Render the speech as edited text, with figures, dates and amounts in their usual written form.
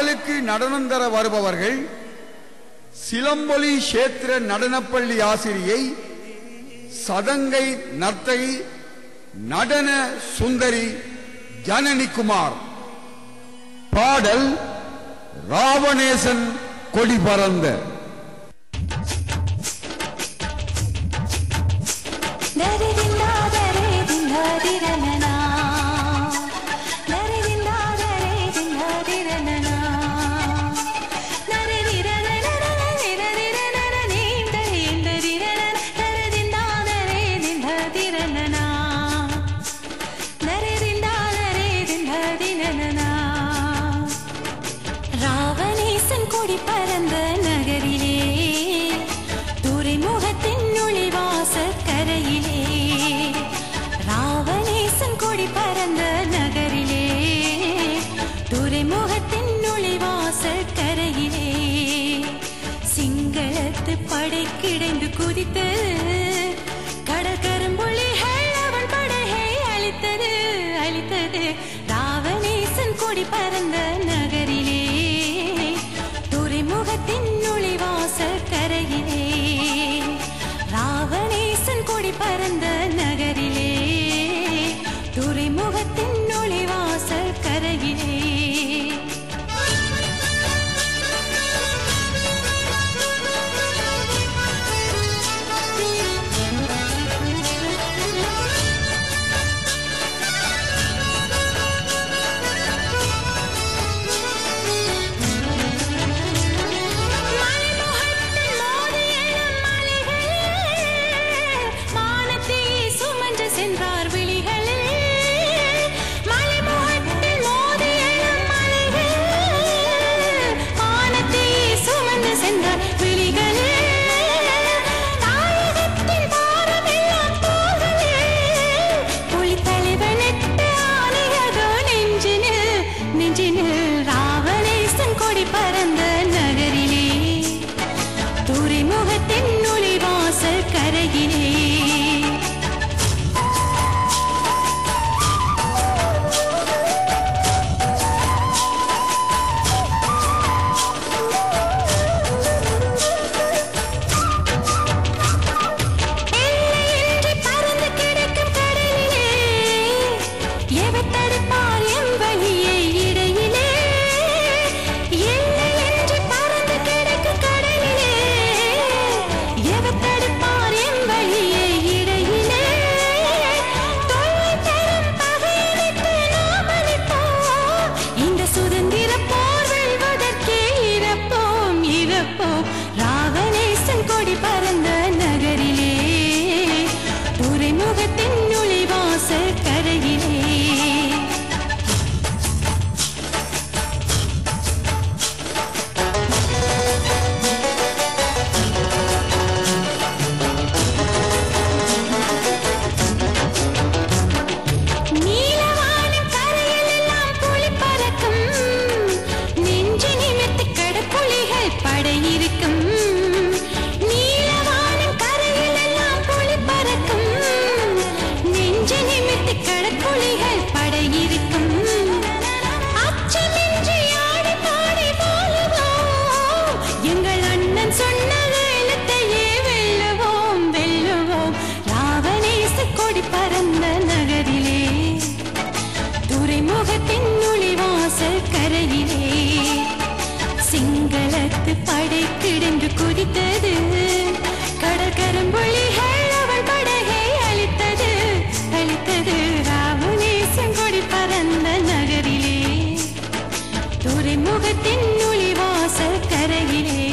பாடலுக்கு நடனம் தர வருபவர்கள் சிலம்பொலி கஷேத்திர நடனப்பள்ளி ஆசிரியை, சதங்கை நர்த்தகி, நடன சுந்தரி ஜனனிகுமார். பாடல் ராவணேசன் கொடி பறந்த. ராவணேசன் கொடி பறந்த நகரிலே, துறைமுகத்தின் நுழைவாச கரையிலே. ராவணேசன் கொடி பறந்த நகரிலே, துறைமுகத்தின் நுழைவாச கரையிலே. சிங்களத்து படை கிடைந்து குதித்து கடற்கரும்புள்ளிகள் அவன் படையை அழித்தது அழித்தது. ராவணேசன் கொடி பறந்த நகரிலே, துறைமுகத்தின் நுழைவாச கரையிலே. ராவணேசன் கொடி பறந்த நகரிலே, துறைமுகத்தின் நுழைவாச கரையிலே. துறைமுகத்தின் நுழைவாச கரையிலே. ராவணேசன் கொடி பறந்த நகரிலே, துறைமுகத்தின் நுழைவாச கரையிலே. சிங்களத்து படை கிடந்து குதித்தது, கடற்கரும்புள்ளிகள் அவன் படையை அழித்தது அழித்தது. ராவணேசன் கொடி பறந்த நகரிலே, துறைமுகத்தின் நுழைவாச கரையிலே.